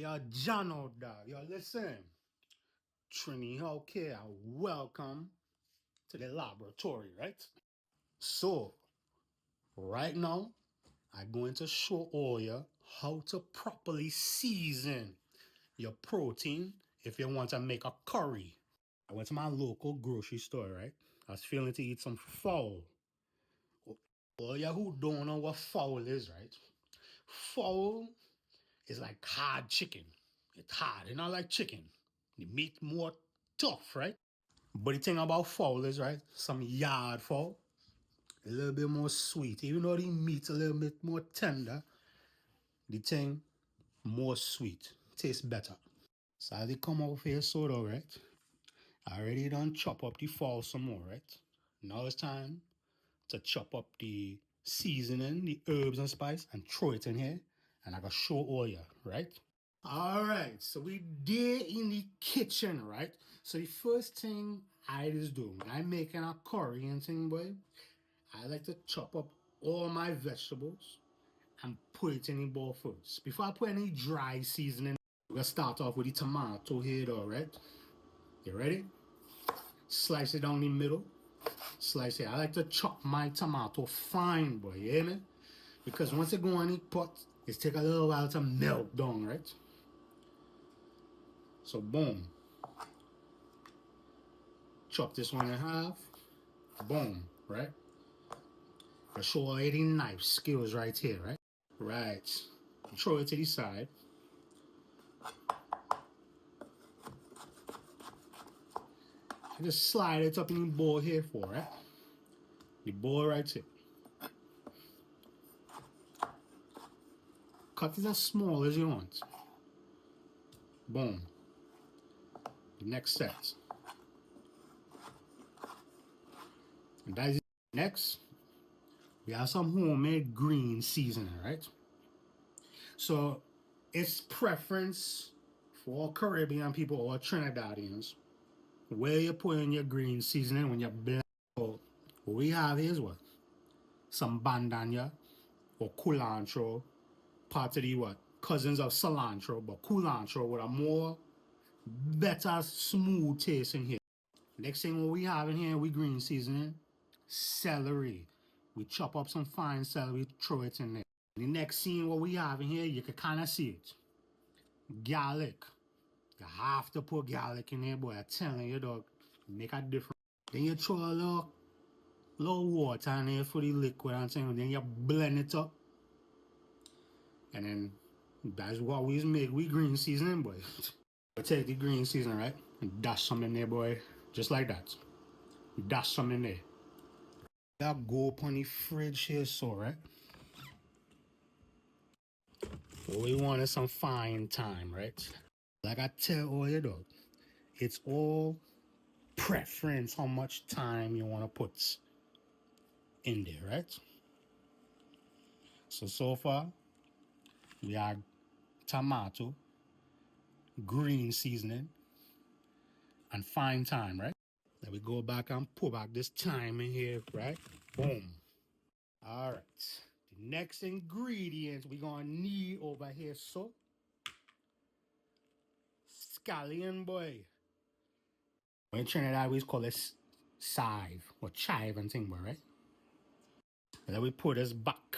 Yo, John out there. Yo, listen. Trini, okay, welcome to the laboratory, right? So, right now, I'm going to show all you how to properly season your protein if you want to make a curry. I went to my local grocery store, right? I was feeling to eat some fowl. All you who don't know what fowl is, right? Fowl is like hard chicken. It's hard, it's not like chicken. The meat more tough, right? But the thing about fowl is, right, some yard fowl, a little bit more sweet. Even though the meat's a little bit more tender, the thing more sweet. Tastes better. So as they come off here soda, right? I already done chop up the fowl some more, right? Now it's time to chop up the seasoning, the herbs and spice, and throw it in here. And I gotta show all you, right? Alright, so we there in the kitchen, right? So the first thing I just do when I'm making a curry and thing, boy, I like to chop up all my vegetables and put it in the bowl first. Before I put any dry seasoning, we're gonna start off with the tomato here, though, right? You ready? Slice it down the middle. Slice it. I like to chop my tomato fine, boy, you hear me? Because once it go in the pot, it take a little while to melt down, right? So boom. Chop this one in half. Boom, right? I show all the knife skills right here, right? Right. Throw it to the side. I just slide it up in the bowl here for, right? The bowl right here. Cut it as small as you want. Boom. The next set. And that's it. Next, we have some homemade green seasoning, right? So it's preference for Caribbean people or Trinidadians where you put in your green seasoning when you blend. So what we have here is what? Some bandanya or culantro, part of the what? Cousins of cilantro, but culantro with a more better smooth taste in here. Next thing what we have in here, we green seasoning, celery. We chop up some fine celery, throw it in there. The next scene what we have in here, you can kind of see it. Garlic. You have to put garlic in here, boy. I'm telling you, dog. Make a difference. Then you throw a little water in there for the liquid and thing. Then you blend it up. And then that's what we make. We green seasoning, boy. I take the green seasoning, right? And dash some in there, boy. Just like that. Dash some in there. That go up on the fridge here, so, right? What we want is some fine time, right? Like I tell all you, dog, it's all preference how much time you want to put in there, right? So far, we have tomato, green seasoning, and fine thyme, right? Then we go back and put back this thyme in here, right? Boom. All right. The next ingredient we're going to need over here, so scallion, boy. In Trinidad, we call it chive or chive and thing, boy, right? And then we put this back.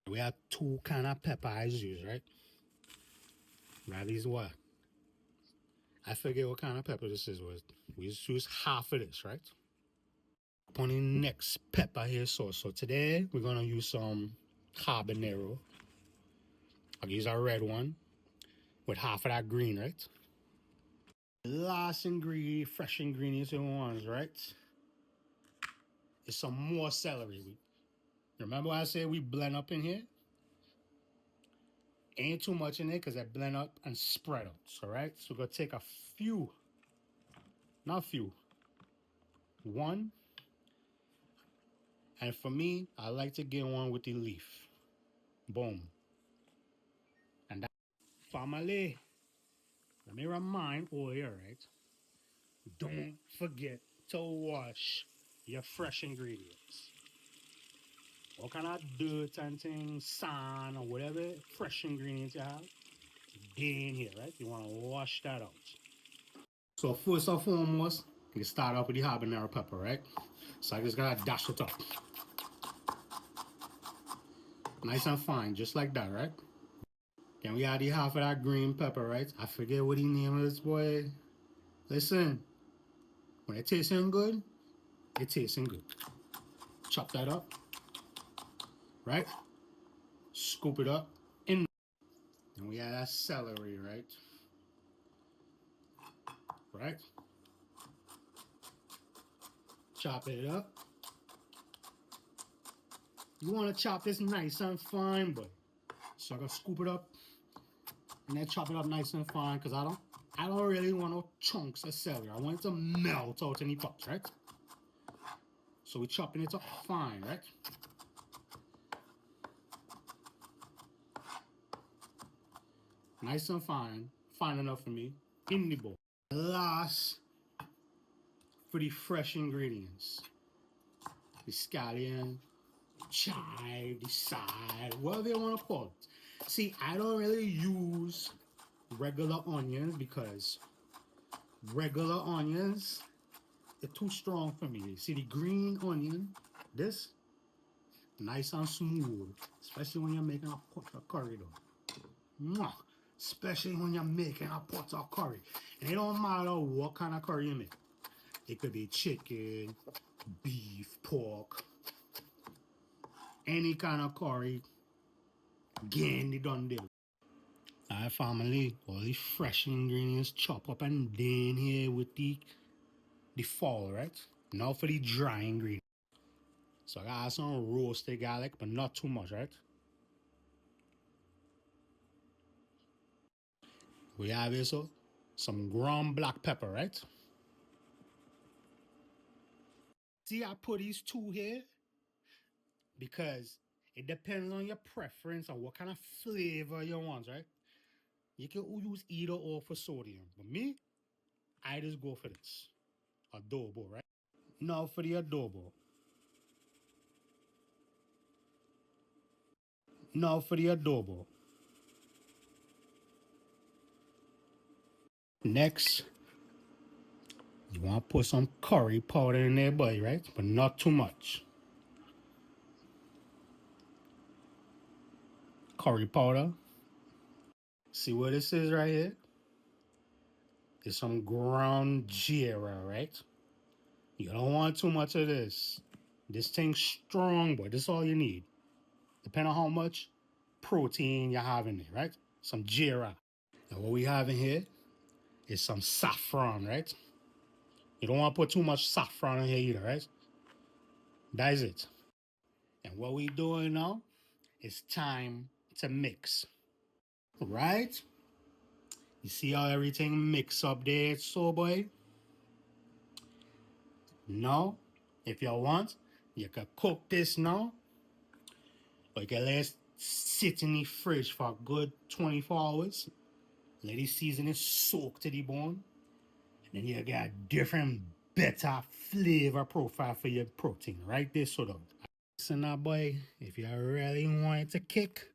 We have two kind of pepper I use, right? That is what? I forget what kind of pepper this is. We just use half of this, right? On the next pepper here sauce. So today we're gonna use some habanero. I'll use a red one with half of that green, right? Last ingredient, fresh ingredients we want, right? Is some more celery. Remember what I said we blend up in here? Ain't too much in there because I blend up and spread out. All right, so we're gonna take a few, not few, one. And for me, I like to get one with the leaf. Boom. And that family. Let me remind all you, right? Don't forget to wash your fresh ingredients. what kind of dirt and things, sand or whatever fresh ingredients you have, they in here, right? You want to wash that out. So first and foremost, you start off with the habanero pepper, right? So I just gotta dash it up. Nice and fine, just like that, right? Then we add the half of that green pepper, right? I forget what the name is, boy. Listen, when it tasting good, it tasting good. Chop that up, right? Scoop it up in. And we add that celery, right? Right? Chop it up. You want to chop this nice and fine, but so I gotta scoop it up and then chop it up nice and fine because I don't really want no chunks of celery. I want it to melt out in the pots, right? So we're chopping it up fine, right? Nice and fine, fine enough for me, in the bowl. Last, for the fresh ingredients. The scallion, chive, the side, whatever you want to call it. See, I don't really use regular onions because regular onions, they're too strong for me. See the green onion, this, nice and smooth, especially when you're making a pot of curry though. Mwah. Especially when you're making a pot of curry. And it don't matter what kind of curry you make. It could be chicken, beef, pork, any kind of curry. Again, they done there. Alright, family, all these fresh ingredients chop up and then here with the fall, right? Now for the dry ingredients. So I got some roasted garlic, but not too much, right? We have also some ground black pepper, right? See, I put these two here because it depends on your preference and what kind of flavor you want, right? You can use either or for sodium. But me, I just go for this. Adobo, right? Now for the adobo. Now for the adobo. Next, you want to put some curry powder in there, buddy, right? But not too much. Curry powder. See what this is right here? It's some ground jeera, right? You don't want too much of this. This thing's strong, but this is all you need. Depending on how much protein you have in it, right? Some jeera. And what we have in here is some saffron, right? You don't want to put too much saffron in here either, right? That is it. And what we doing now is time to mix, right? You see how everything mix up there, so boy? Now, if you want, you can cook this now, or you can let it sit in the fridge for a good 24 hours. Let the seasoning soak to the bone. And then you get a different, better flavor profile for your protein, right there, sort of. Listen now, boy, if you really want it to kick,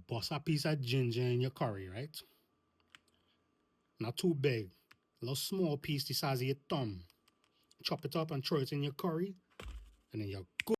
bust a piece of ginger in your curry, right? Not too big. A little small piece the size of your thumb. Chop it up and throw it in your curry. And then you're good.